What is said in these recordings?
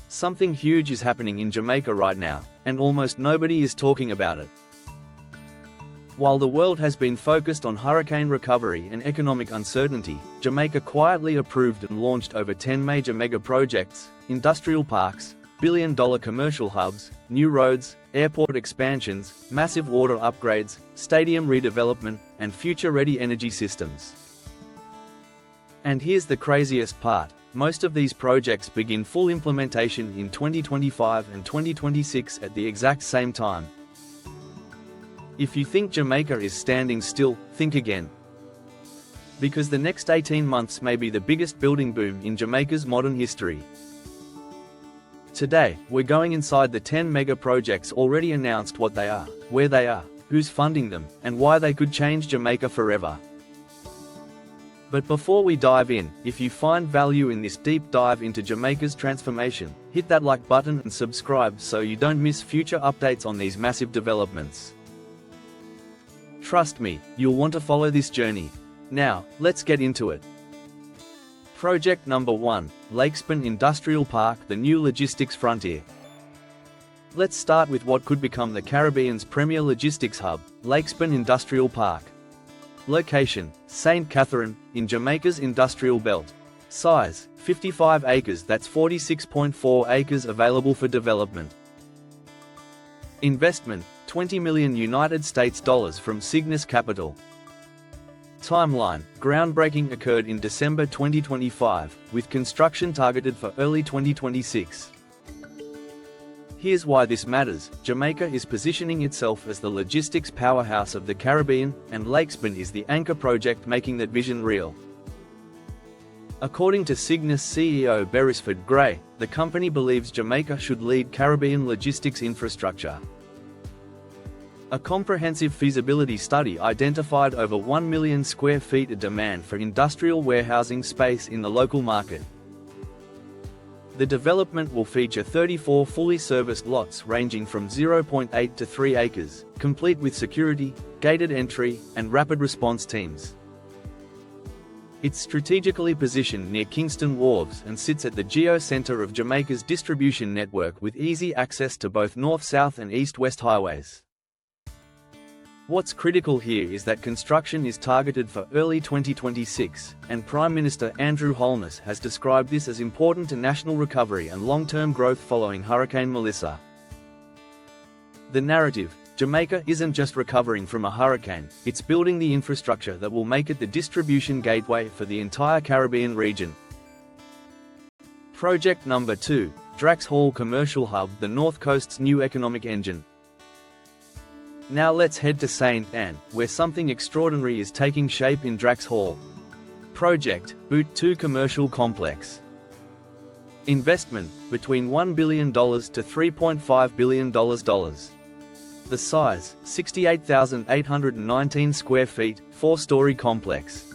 Something huge is happening in Jamaica right now, and almost nobody is talking about it. While the world has been focused on hurricane recovery and economic uncertainty, Jamaica quietly approved and launched over 10 major mega projects, industrial parks, billion-dollar commercial hubs, new roads, airport expansions, massive water upgrades, stadium redevelopment, and future-ready energy systems. And here's the craziest part. Most of these projects begin full implementation in 2025 and 2026 at the exact same time. If you think Jamaica is standing still, think again. Because the next 18 months may be the biggest building boom in Jamaica's modern history. Today, we're going inside the 10 mega projects already announced, what they are, where they are, who's funding them, and why they could change Jamaica forever. But before we dive in, if you find value in this deep dive into Jamaica's transformation, hit that like button and subscribe so you don't miss future updates on these massive developments. Trust me, you'll want to follow this journey. Now, let's get into it. Project number 1, Lakespen Industrial Park, the new logistics frontier. Let's start with what could become the Caribbean's premier logistics hub, Lakespen Industrial Park. Location, St. Catherine, in Jamaica's industrial belt. Size, 55 acres, that's 46.4 acres available for development. Investment, $20 million United States dollars from Cygnus Capital. Timeline, groundbreaking occurred in December 2025, with construction targeted for early 2026. Here's why this matters. Jamaica is positioning itself as the logistics powerhouse of the Caribbean, and Lakespen is the anchor project making that vision real. According to Cygnus CEO Beresford Gray, the company believes Jamaica should lead Caribbean logistics infrastructure. A comprehensive feasibility study identified over 1 million square feet of demand for industrial warehousing space in the local market. The development will feature 34 fully serviced lots ranging from 0.8 to 3 acres, complete with security, gated entry, and rapid response teams. It's strategically positioned near Kingston Wharves and sits at the geo-center of Jamaica's distribution network with easy access to both north-south and east-west highways. What's critical here is that construction is targeted for early 2026, and Prime Minister Andrew Holness has described this as important to national recovery and long-term growth following Hurricane Melissa. The narrative: Jamaica isn't just recovering from a hurricane, it's building the infrastructure that will make it the distribution gateway for the entire Caribbean region. Project number 2, Drax Hall Commercial Hub, the North Coast's new economic engine. Now let's head to St. Ann, where something extraordinary is taking shape in Drax Hall. Project, Boot 2 Commercial Complex. Investment, between $1 billion to $3.5 billion. The size, 68,819 square feet, 4-story complex.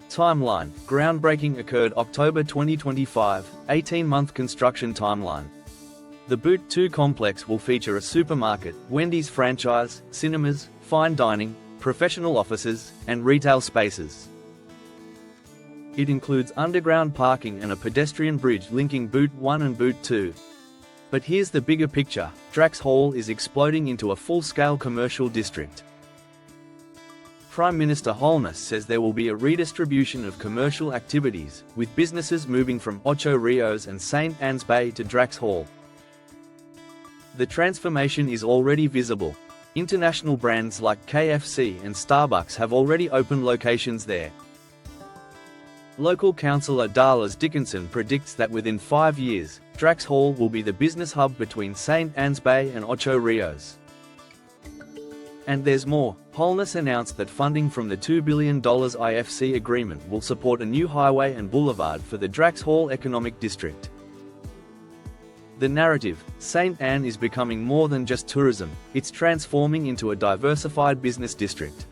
Timeline, groundbreaking occurred October 2025, 18-month construction timeline. The Boot 2 complex will feature a supermarket, Wendy's franchise, cinemas, fine dining, professional offices, and retail spaces. It includes underground parking and a pedestrian bridge linking Boot 1 and Boot 2. But here's the bigger picture: Drax Hall is exploding into a full-scale commercial district. Prime Minister Holness says there will be a redistribution of commercial activities, with businesses moving from Ocho Rios and St. Ann's Bay to Drax Hall. The transformation is already visible. International brands like KFC and Starbucks have already opened locations there. Local councillor Dallas Dickinson predicts that within 5 years, Drax Hall will be the business hub between St. Ann's Bay and Ocho Rios. And there's more. Holness announced that funding from the $2 billion IFC agreement will support a new highway and boulevard for the Drax Hall Economic District. The narrative: St. Ann is becoming more than just tourism, it's transforming into a diversified business district.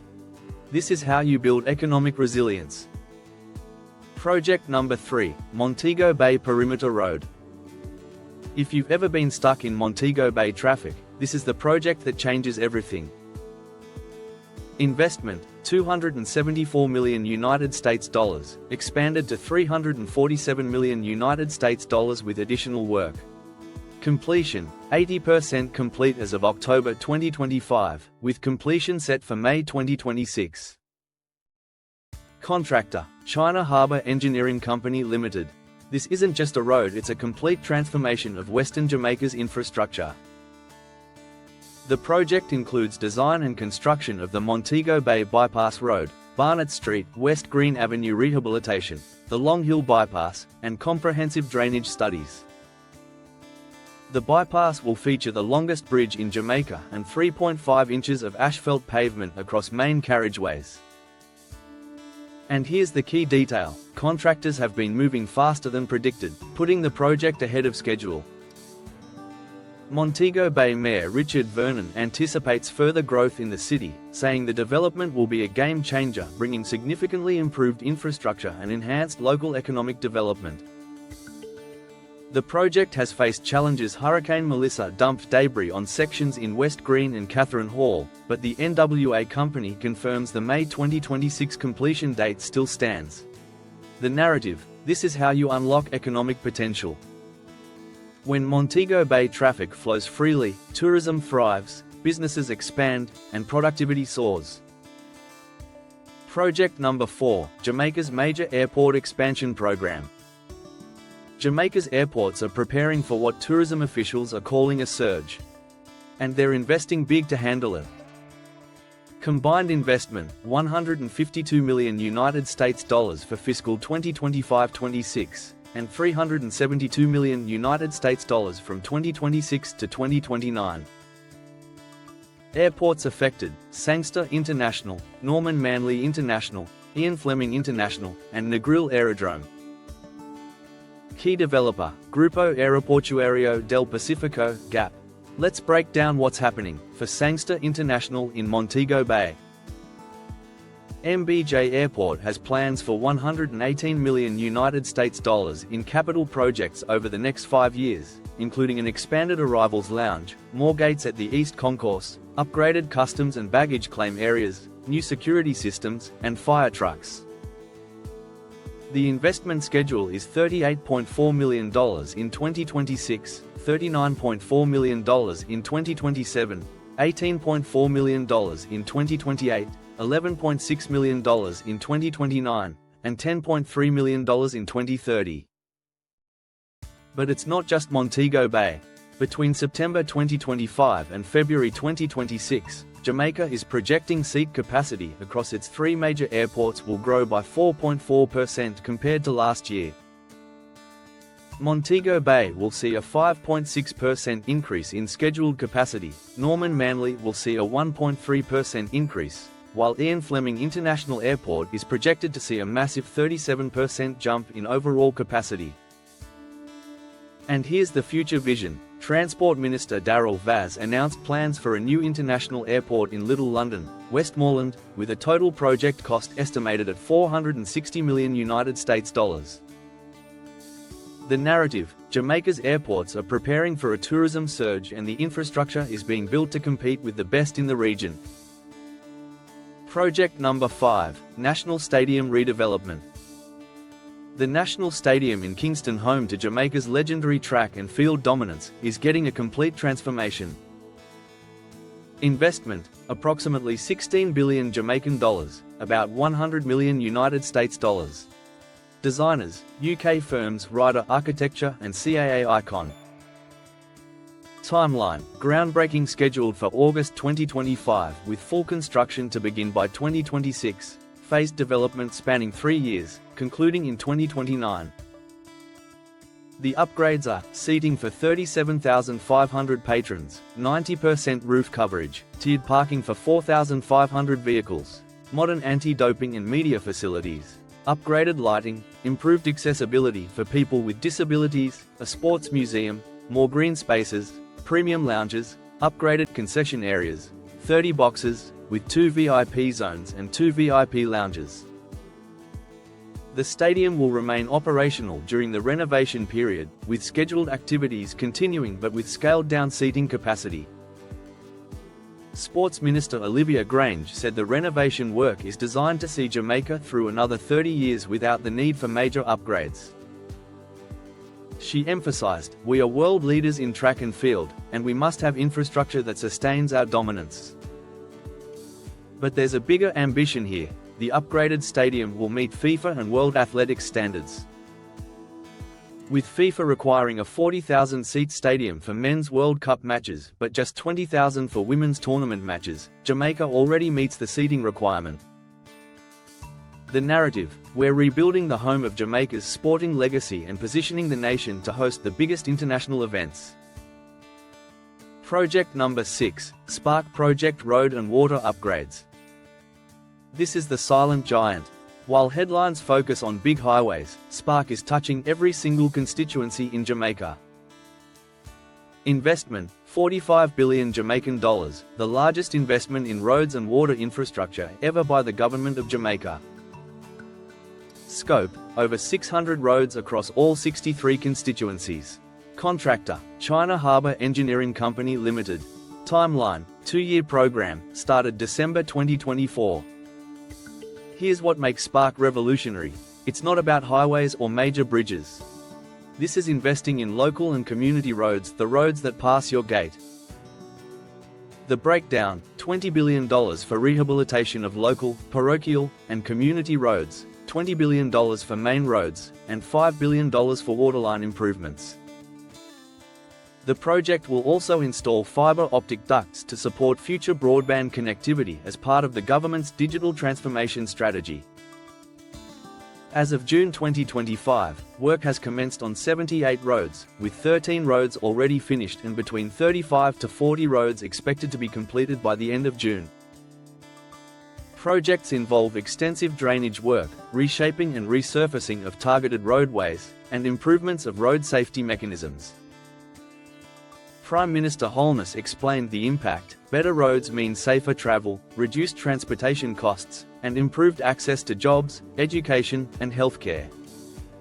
This is how you build economic resilience. Project number 3, Montego Bay Perimeter Road. If you've ever been stuck in Montego Bay traffic, this is the project that changes everything. Investment, 274 million United States dollars, expanded to 347 million United States dollars with additional work. Completion, 80% complete as of October 2025, with completion set for May 2026. Contractor, China Harbour Engineering Company Limited. This isn't just a road, it's a complete transformation of Western Jamaica's infrastructure. The project includes design and construction of the Montego Bay Bypass Road, Barnett Street, West Green Avenue rehabilitation, the Long Hill Bypass, and comprehensive drainage studies. The bypass will feature the longest bridge in Jamaica and 3.5 inches of asphalt pavement across main carriageways. And here's the key detail: contractors have been moving faster than predicted, putting the project ahead of schedule. Montego Bay Mayor Richard Vernon anticipates further growth in the city, saying the development will be a game changer, bringing significantly improved infrastructure and enhanced local economic development. The project has faced challenges. Hurricane Melissa dumped debris on sections in West Green and Catherine Hall, but the NWA company confirms the May 2026 completion date still stands. The narrative: this is how you unlock economic potential. When Montego Bay traffic flows freely, tourism thrives, businesses expand, and productivity soars. Project number 4, Jamaica's major airport expansion program. Jamaica's airports are preparing for what tourism officials are calling a surge. And they're investing big to handle it. Combined investment, 152 million United States dollars for fiscal 2025-26. And 372 million United States dollars from 2026 to 2029. Airports affected: Sangster International, Norman Manley International, Ian Fleming International, and Negril Aerodrome. Key developer, Grupo Aeroportuario del Pacifico, GAP. Let's break down what's happening for Sangster International in Montego Bay. MBJ Airport has plans for 118 million United States dollars in capital projects over the next 5 years, including an expanded arrivals lounge, more gates at the East Concourse, upgraded customs and baggage claim areas, new security systems, and fire trucks. The investment schedule is $38.4 million in 2026, $39.4 million in 2027, $18.4 million in 2028, $11.6 million in 2029, and $10.3 million in 2030. But it's not just Montego Bay. Between September 2025 and February 2026, Jamaica is projecting seat capacity across its 3 major airports will grow by 4.4% compared to last year. Montego Bay will see a 5.6% increase in scheduled capacity, Norman Manley will see a 1.3% increase, while Ian Fleming International Airport is projected to see a massive 37% jump in overall capacity. And here's the future vision. Transport Minister Darryl Vaz announced plans for a new international airport in Little London, Westmoreland, with a total project cost estimated at 460 million United States dollars. The narrative: Jamaica's airports are preparing for a tourism surge and the infrastructure is being built to compete with the best in the region. Project number 5, National Stadium Redevelopment. The National Stadium in Kingston, home to Jamaica's legendary track and field dominance, is getting a complete transformation. Investment, approximately 16 billion Jamaican dollars, about 100 million United States dollars. Designers, UK firms Ryder Architecture and CAA Icon. Timeline, groundbreaking scheduled for August 2025 with full construction to begin by 2026, phased development spanning 3 years, concluding in 2029. The upgrades are seating for 37,500 patrons, 90% roof coverage, tiered parking for 4,500 vehicles, modern anti-doping and media facilities, upgraded lighting, improved accessibility for people with disabilities, a sports museum, more green spaces, premium lounges, upgraded concession areas, 30 boxes, with 2 VIP zones and 2 VIP lounges. The stadium will remain operational during the renovation period, with scheduled activities continuing but with scaled-down seating capacity. Sports Minister Olivia Grange said the renovation work is designed to see Jamaica through another 30 years without the need for major upgrades. She emphasized, "We are world leaders in track and field, and we must have infrastructure that sustains our dominance. But there's a bigger ambition here. The upgraded stadium will meet FIFA and World Athletics standards." With FIFA requiring a 40,000-seat stadium for men's World Cup matches but just 20,000 for women's tournament matches, Jamaica already meets the seating requirement. The narrative: we're rebuilding the home of Jamaica's sporting legacy and positioning the nation to host the biggest international events. Project number 6, Spark Project Road and Water Upgrades. This is the silent giant. While headlines focus on big highways, Spark is touching every single constituency in Jamaica. Investment: 45 billion Jamaican dollars, the largest investment in roads and water infrastructure ever by the government of Jamaica. Scope: over 600 roads across all 63 constituencies. Contractor: China Harbour Engineering Company Limited. Timeline: 2-year program, started December 2024. Here's what makes Spark revolutionary: it's not about highways or major bridges. This is investing in local and community roads, the roads that pass your gate. The breakdown: $20 billion for rehabilitation of local, parochial, and community roads, $20 billion for main roads, and $5 billion for waterline improvements. The project will also install fiber optic ducts to support future broadband connectivity as part of the government's digital transformation strategy. As of June 2025, work has commenced on 78 roads, with 13 roads already finished and between 35 to 40 roads expected to be completed by the end of June. Projects involve extensive drainage work, reshaping and resurfacing of targeted roadways, and improvements of road safety mechanisms. Prime Minister Holness explained the impact: better roads mean safer travel, reduced transportation costs, and improved access to jobs, education, and healthcare.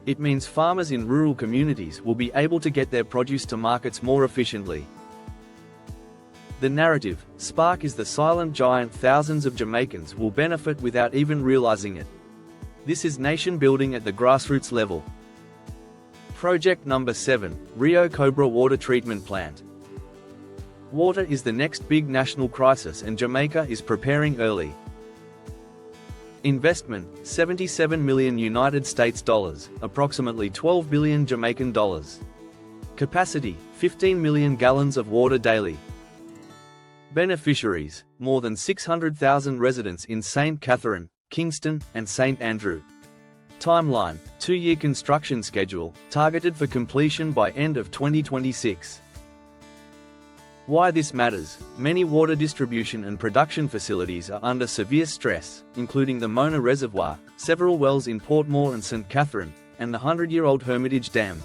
It means farmers in rural communities will be able to get their produce to markets more efficiently. The narrative: Spark is the silent giant thousands of Jamaicans will benefit without even realizing it. This is nation building at the grassroots level. Project number 7, Rio Cobre Water Treatment Plant. Water is the next big national crisis and Jamaica is preparing early. Investment: 77 million United States dollars, approximately 12 billion Jamaican dollars. Capacity: 15 million gallons of water daily. Beneficiaries: more than 600,000 residents in St. Catherine, Kingston, and St. Andrew. Timeline: 2-year construction schedule, targeted for completion by end of 2026. Why this matters: many water distribution and production facilities are under severe stress, including the Mona Reservoir, several wells in Portmore and St. Catherine, and the 100-year-old Hermitage Dam.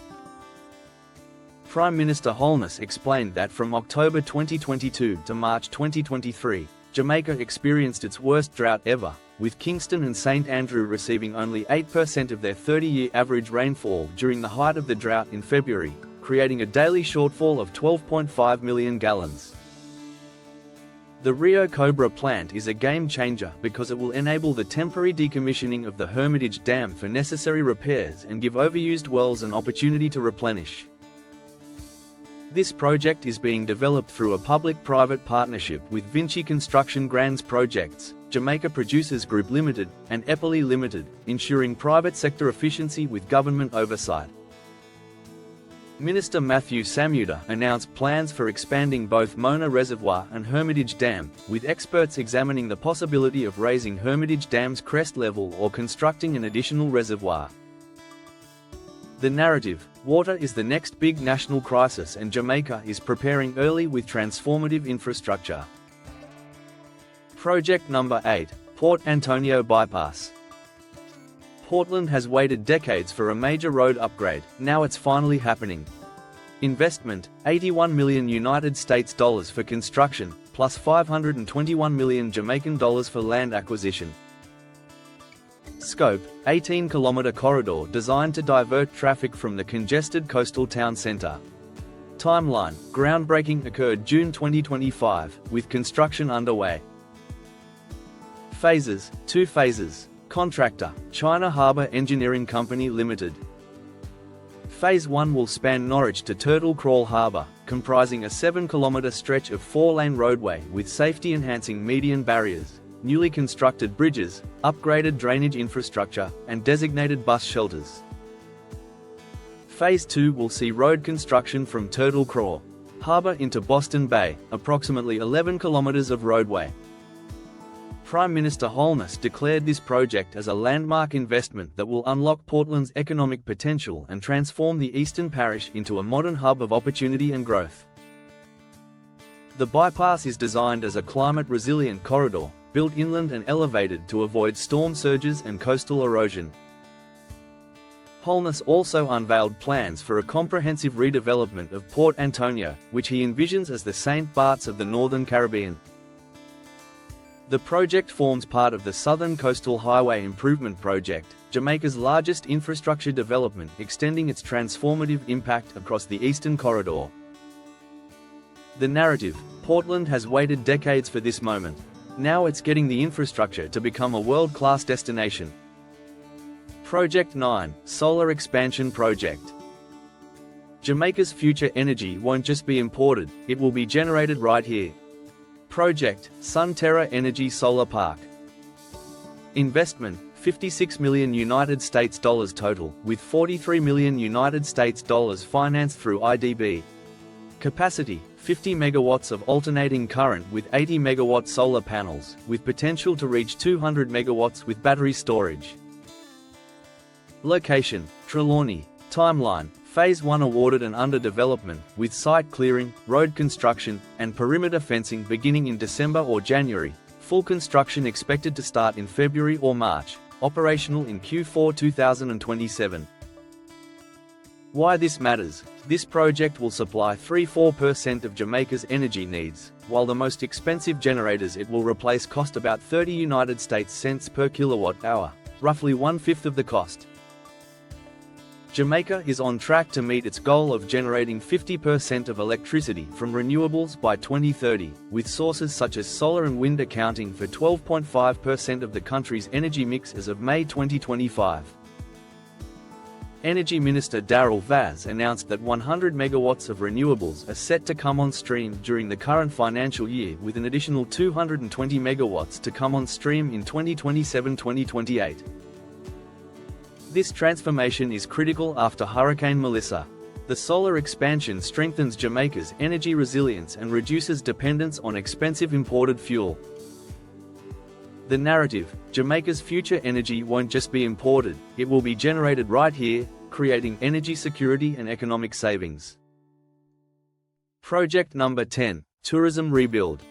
Prime Minister Holness explained that from October 2022 to March 2023, Jamaica experienced its worst drought ever, with Kingston and St. Andrew receiving only 8% of their 30-year average rainfall during the height of the drought in February, creating a daily shortfall of 12.5 million gallons. The Rio Cobre plant is a game-changer because it will enable the temporary decommissioning of the Hermitage Dam for necessary repairs and give overused wells an opportunity to replenish. This project is being developed through a public-private partnership with Vinci Construction Grands Projects, Jamaica Producers Group Limited, and Eppley Limited, ensuring private sector efficiency with government oversight. Minister Matthew Samuda announced plans for expanding both Mona Reservoir and Hermitage Dam, with experts examining the possibility of raising Hermitage Dam's crest level or constructing an additional reservoir. The narrative: water is the next big national crisis and Jamaica is preparing early with transformative infrastructure. Project number 8, Port Antonio Bypass. Portland has waited decades for a major road upgrade, now it's finally happening. Investment: 81 million United States dollars for construction, plus 521 million Jamaican dollars for land acquisition. Scope: 18-kilometer corridor designed to divert traffic from the congested coastal town center. Timeline: groundbreaking occurred June 2025, with construction underway. Phases: 2 phases. Contractor: China Harbour Engineering Company Limited. Phase 1 will span Norwich to Turtle Crawl Harbour, comprising a 7-kilometre stretch of 4-lane roadway with safety-enhancing median barriers, newly constructed bridges, upgraded drainage infrastructure, and designated bus shelters. Phase 2 will see road construction from Turtle Crawl Harbour into Boston Bay, approximately 11 kilometres of roadway. Prime Minister Holness declared this project as a landmark investment that will unlock Portland's economic potential and transform the Eastern Parish into a modern hub of opportunity and growth. The bypass is designed as a climate-resilient corridor, built inland and elevated to avoid storm surges and coastal erosion. Holness also unveiled plans for a comprehensive redevelopment of Port Antonio, which he envisions as the St. Barts of the Northern Caribbean. The project forms part of the Southern Coastal Highway Improvement Project, Jamaica's largest infrastructure development extending its transformative impact across the Eastern Corridor. The narrative: Portland has waited decades for this moment. Now it's getting the infrastructure to become a world-class destination. Project 9, Solar Expansion Project. Jamaica's future energy won't just be imported, it will be generated right here. Project: Sunterra Energy Solar Park. Investment: $56 million United States dollars total, with $43 million United States dollars financed through IDB. Capacity: 50 megawatts of alternating current with 80 megawatt solar panels, with potential to reach 200 megawatts with battery storage. Location: Trelawney. Timeline: Phase 1 awarded and under development, with site clearing, road construction, and perimeter fencing beginning in December or January. Full construction expected to start in February or March, operational in Q4 2027. Why this matters: this project will supply 3–4% of Jamaica's energy needs, while the most expensive generators it will replace cost about 30 United States cents per kilowatt hour, roughly 1/5 of the cost. Jamaica is on track to meet its goal of generating 50% of electricity from renewables by 2030, with sources such as solar and wind accounting for 12.5% of the country's energy mix as of May 2025. Energy Minister Darrell Vaz announced that 100 megawatts of renewables are set to come on stream during the current financial year, with an additional 220 megawatts to come on stream in 2027-2028. This transformation is critical after Hurricane Melissa. The solar expansion strengthens Jamaica's energy resilience and reduces dependence on expensive imported fuel. The narrative: Jamaica's future energy won't just be imported, it will be generated right here, creating energy security and economic savings. Project number 10, Tourism Rebuild.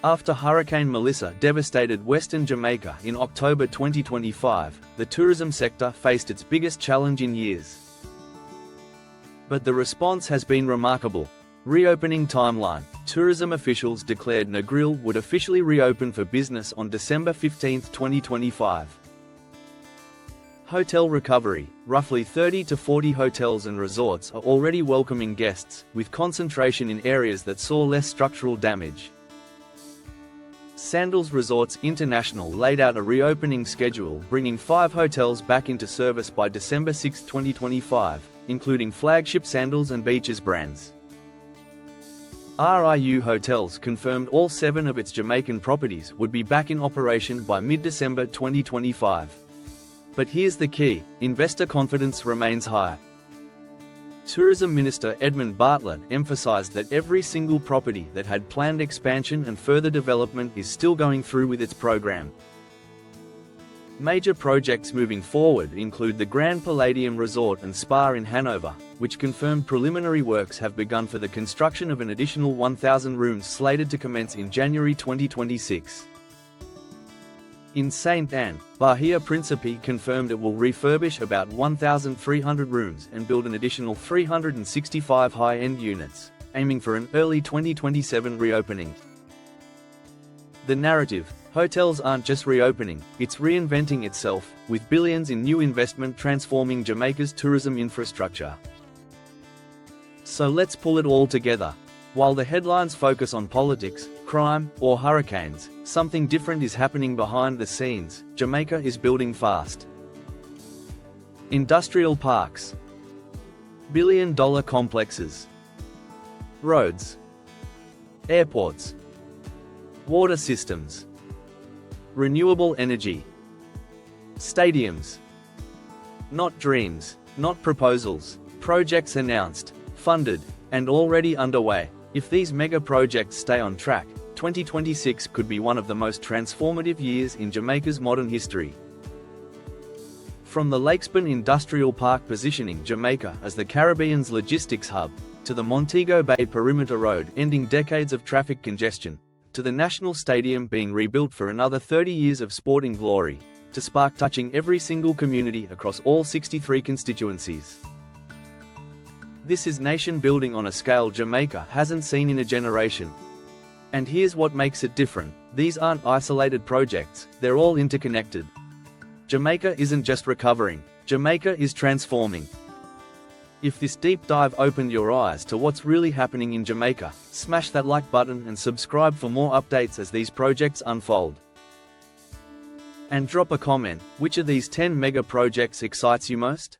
After Hurricane Melissa devastated western Jamaica in October 2025, the tourism sector faced its biggest challenge in years. But the response has been remarkable. Reopening timeline: tourism officials declared Negril would officially reopen for business on December 15, 2025. Hotel recovery: roughly 30 to 40 hotels and resorts are already welcoming guests, with concentration in areas that saw less structural damage. Sandals Resorts International laid out a reopening schedule, bringing 5 hotels back into service by December 6, 2025, including flagship Sandals and Beaches brands. RIU Hotels confirmed all 7 of its Jamaican properties would be back in operation by mid-December 2025. But here's the key: investor confidence remains high. Tourism Minister Edmund Bartlett emphasized that every single property that had planned expansion and further development is still going through with its program. Major projects moving forward include the Grand Palladium Resort and Spa in Hanover, which confirmed preliminary works have begun for the construction of an additional 1,000 rooms slated to commence in January 2026. In St. Anne, Bahia Principe confirmed it will refurbish about 1,300 rooms and build an additional 365 high-end units, aiming for an early 2027 reopening. The narrative: hotels aren't just reopening, it's reinventing itself, with billions in new investment transforming Jamaica's tourism infrastructure. So let's pull it all together. While the headlines focus on politics, crime, or hurricanes, something different is happening behind the scenes. Jamaica is building fast. Industrial parks, billion-dollar complexes, roads, airports, water systems, renewable energy, stadiums. Not dreams, not proposals, projects announced, funded, and already underway. If these mega projects stay on track, 2026 could be one of the most transformative years in Jamaica's modern history. From the Lakespen Industrial Park positioning Jamaica as the Caribbean's logistics hub, to the Montego Bay Perimeter Road ending decades of traffic congestion, to the National Stadium being rebuilt for another 30 years of sporting glory, to Spark touching every single community across all 63 constituencies. This is nation building on a scale Jamaica hasn't seen in a generation. And here's what makes it different: these aren't isolated projects, they're all interconnected. Jamaica isn't just recovering, Jamaica is transforming. If this deep dive opened your eyes to what's really happening in Jamaica, smash that like button and subscribe for more updates as these projects unfold. And drop a comment: which of these 10 mega projects excites you most?